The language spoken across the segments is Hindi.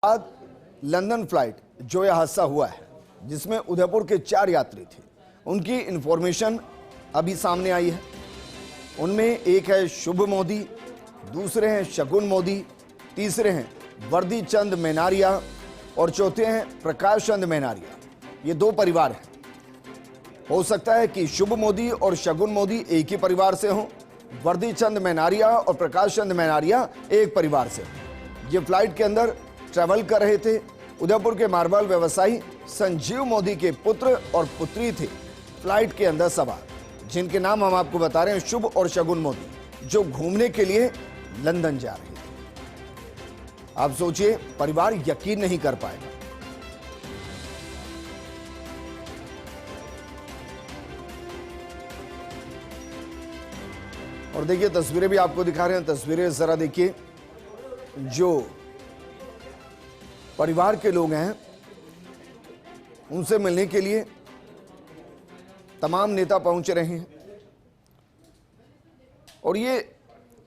बाद लंदन फ्लाइट जो यह हादसा हुआ है जिसमें उदयपुर के 4 यात्री थे, उनकी इंफॉर्मेशन अभी सामने आई है। उनमें एक है शुभ मोदी, दूसरे हैं शगुन मोदी, तीसरे हैं वर्दी चंद मेनारिया और चौथे हैं प्रकाश चंद मेनारिया। ये 2 परिवार हैं। हो सकता है कि शुभ मोदी और शगुन मोदी एक ही परिवार से हों, वर्दी चंद मेनारिया और प्रकाश चंद मेनारिया एक परिवार से हों। ये फ्लाइट के अंदर ट्रैवल कर रहे थे। उदयपुर के मार्बल व्यवसायी संजीव मोदी के पुत्र और पुत्री थे फ्लाइट के अंदर सवार, जिनके नाम हम आपको बता रहे हैं, शुभ और शगुन मोदी, जो घूमने के लिए लंदन जा रहे थे। आप सोचिए, परिवार यकीन नहीं कर पाएगा। और देखिए, तस्वीरें भी आपको दिखा रहे हैं। तस्वीरें जरा देखिए। जो परिवार के लोग हैं, उनसे मिलने के लिए तमाम नेता पहुंच रहे हैं। और ये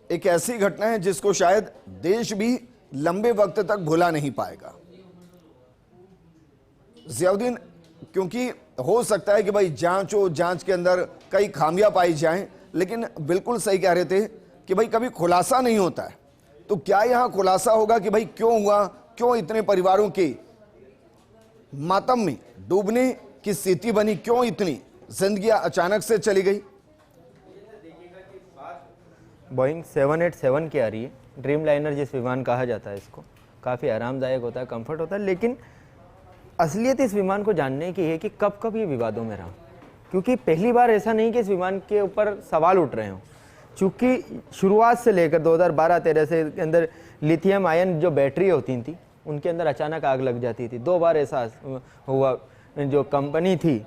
एक ऐसी घटना है जिसको शायद देश भी लंबे वक्त तक भुला नहीं पाएगा। जियाउद्दीन, क्योंकि हो सकता है कि भाई जांच हो, जांच के अंदर कई खामियां पाई जाएं, लेकिन बिल्कुल सही कह रहे थे कि भाई कभी खुलासा नहीं होता है। तो क्या यहां खुलासा होगा कि भाई क्यों हुआ, क्यों इतने परिवारों के मातम में डूबने की स्थिति बनी, क्यों इतनी जिंदगियां अचानक से चली गई। बोइंग 787 की आ रही है, ड्रीम लाइनर जिस विमान कहा जाता है इसको, काफ़ी आरामदायक होता है, कंफर्ट होता है। लेकिन असलियत इस विमान को जानने की है कि कब कब ये विवादों में रहा, क्योंकि पहली बार ऐसा नहीं कि इस विमान के ऊपर सवाल उठ रहे हों। चूँकि शुरुआत से लेकर 2012-13 से के अंदर लिथियम आयन जो बैटरी होती थी, उनके अंदर अचानक आग लग जाती थी। 2 बार ऐसा हुआ। जो कंपनी थी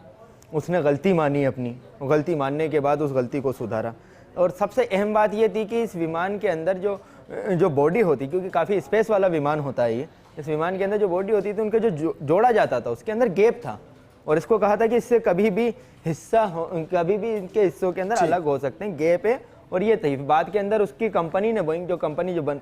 उसने गलती मानी, अपनी गलती मानने के बाद उस गलती को सुधारा। और सबसे अहम बात ये थी कि इस विमान के अंदर जो बॉडी होती, क्योंकि काफ़ी स्पेस वाला विमान होता है ये, इस विमान के अंदर जो बॉडी होती थी उनके जो जोड़ा जाता था उसके अंदर गैप था। और इसको कहा था कि इससे कभी भी इनके हिस्सों के अंदर अलग हो सकते हैं, गैप है। और ये थी बाद के अंदर उसकी कंपनी ने, बोइंग जो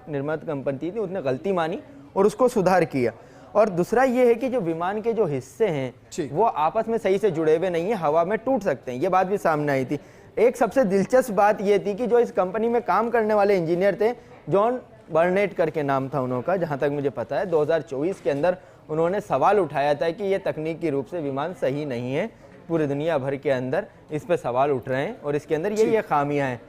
निर्माता कंपनी थी, उसने गलती मानी और उसको सुधार किया। और दूसरा ये है कि जो विमान के जो हिस्से हैं वो आपस में सही से जुड़े हुए नहीं है, हवा में टूट सकते हैं। ये बात भी सामने आई थी। एक सबसे दिलचस्प बात ये थी कि जो इस कंपनी में काम करने वाले इंजीनियर थे, जॉन बर्नेट करके नाम था उनका, जहाँ तक मुझे पता है, 2024 के अंदर उन्होंने सवाल उठाया था कि ये तकनीकी रूप से विमान सही नहीं है। पूरी दुनिया भर के अंदर इस पर सवाल उठ रहे हैं और इसके अंदर ये खामियां हैं।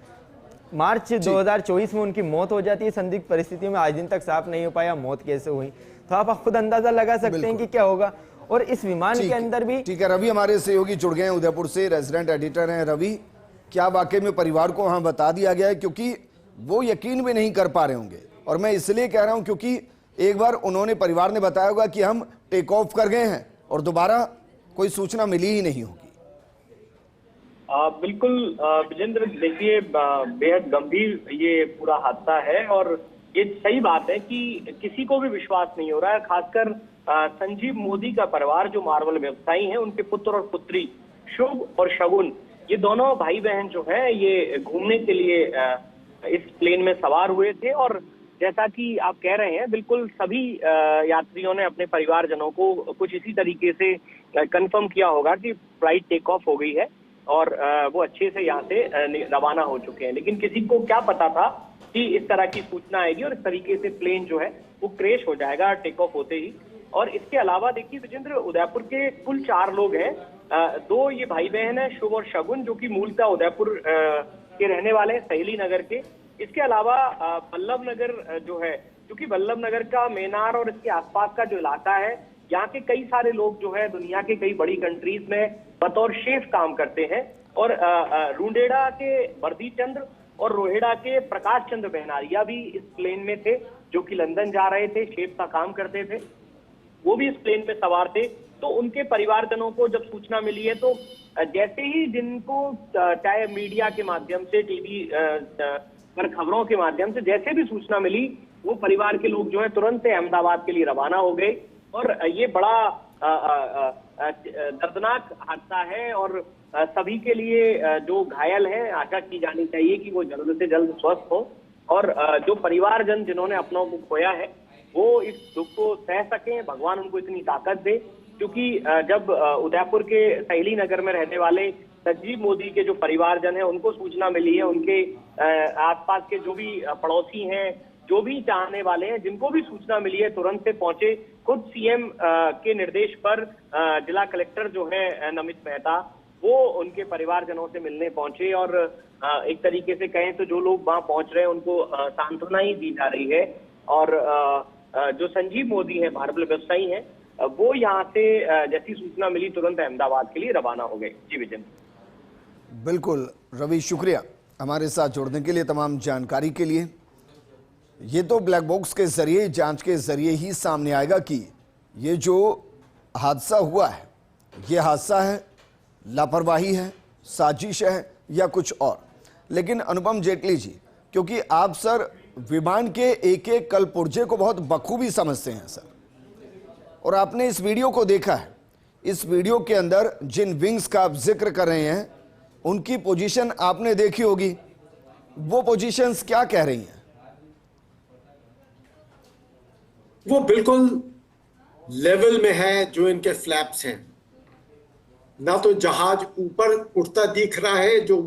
मार्च 2024 में उनकी मौत हो जाती है संदिग्ध परिस्थितियों में। आज दिन तक साफ नहीं हो पाया मौत कैसे हुई। तो आप खुद अंदाजा लगा सकते हैं कि क्या होगा। और इस विमान के अंदर भी ठीक है। रवि हमारे सहयोगी जुड़ गए हैं उदयपुर से, रेजिडेंट एडिटर हैं। रवि, क्या वाकई में परिवार को वहां बता दिया गया है? क्योंकि वो यकीन भी नहीं कर पा रहे होंगे। और मैं इसलिए कह रहा हूं क्योंकि एक बार उन्होंने, परिवार ने बताया होगा कि हम टेक ऑफ कर गए हैं और दोबारा कोई सूचना मिली ही नहीं होगी। बिल्कुल विजेंद्र, देखिए बेहद गंभीर ये पूरा हादसा है। और ये सही बात है कि किसी को भी विश्वास नहीं हो रहा है, खासकर संजीव मोदी का परिवार जो मार्बल व्यवसायी हैं, उनके पुत्र और पुत्री शुभ और शगुन, ये दोनों भाई बहन जो है ये घूमने के लिए इस प्लेन में सवार हुए थे। और जैसा कि आप कह रहे हैं, बिल्कुल सभी यात्रियों ने अपने परिवारजनों को कुछ इसी तरीके से कंफर्म किया होगा कि फ्लाइट टेक ऑफ हो गई है और वो अच्छे से यहाँ से रवाना हो चुके हैं। लेकिन किसी को क्या पता था कि इस तरह की सूचना आएगी और इस तरीके से प्लेन जो है वो क्रैश हो जाएगा टेक ऑफ होते ही। और इसके अलावा देखिए विजेंद्र, उदयपुर के कुल 4 लोग हैं। 2 ये भाई बहन है, शुभ और शगुन, जो कि मूलतः उदयपुर के रहने वाले हैं, सहेली नगर के। इसके अलावा बल्लभ नगर जो है, क्योंकि बल्लभ नगर का मेनार और इसके आसपास का जो इलाका है, यहाँ के कई सारे लोग जो है दुनिया के कई बड़ी कंट्रीज में बतौर शेफ काम करते हैं। और रुंडेड़ा के वर्दी चंद्र और रोहेड़ा के प्रकाश चंद्र मेनारिया भी इस प्लेन में थे, जो कि लंदन जा रहे थे, शेफ का काम करते थे। वो भी इस प्लेन में सवार थे। तो उनके परिवारजनों को जब सूचना मिली है, तो जैसे ही जिनको चाहे मीडिया के माध्यम से, टीवी पर खबरों के माध्यम से जैसे भी सूचना मिली, वो परिवार के लोग जो है तुरंत अहमदाबाद के लिए रवाना हो गए। और ये बड़ा दर्दनाक हादसा है और सभी के लिए जो घायल हैं, आशा की जानी चाहिए कि वो जल्द से जल्द स्वस्थ हो। और जो परिवारजन जिन्होंने अपनों को खोया है, वो इस दुख को सह सकें, भगवान उनको इतनी ताकत दे। क्योंकि जब उदयपुर के सहेली नगर में रहने वाले संजीव मोदी के जो परिवारजन है उनको सूचना मिली है, उनके आसपास के जो भी पड़ोसी हैं, जो भी चाहने वाले हैं, जिनको भी सूचना मिली है, तुरंत से पहुंचे। खुद सीएम के निर्देश पर जिला कलेक्टर जो है नमित मेहता, वो उनके परिवारजनों से मिलने पहुंचे और एक तरीके से कहें तो जो लोग वहां पहुंच रहे हैं उनको सांत्वना ही दी जा रही है। और जो संजीव मोदी है, मार्बल व्यवसायी हैं, वो यहाँ से जैसी सूचना मिली तुरंत अहमदाबाद के लिए रवाना हो गए। जी विजन। बिल्कुल रवि, शुक्रिया हमारे साथ जुड़ने के लिए, तमाम जानकारी के लिए। ये तो ब्लैक बॉक्स के जरिए, जांच के जरिए ही सामने आएगा कि ये जो हादसा हुआ है, ये हादसा है, लापरवाही है, साजिश है या कुछ और। लेकिन अनुपम जेटली जी, क्योंकि आप सर विमान के एक एक कल पुर्जे को बहुत बखूबी समझते हैं सर, और आपने इस वीडियो को देखा है। इस वीडियो के अंदर जिन विंग्स का आप जिक्र कर रहे हैं, उनकी पोजीशन आपने देखी होगी। वो पोजीशंस क्या कह रही हैं? वो बिल्कुल लेवल में है जो इनके फ्लैप्स हैं। ना तो जहाज ऊपर उठता दिख रहा है जो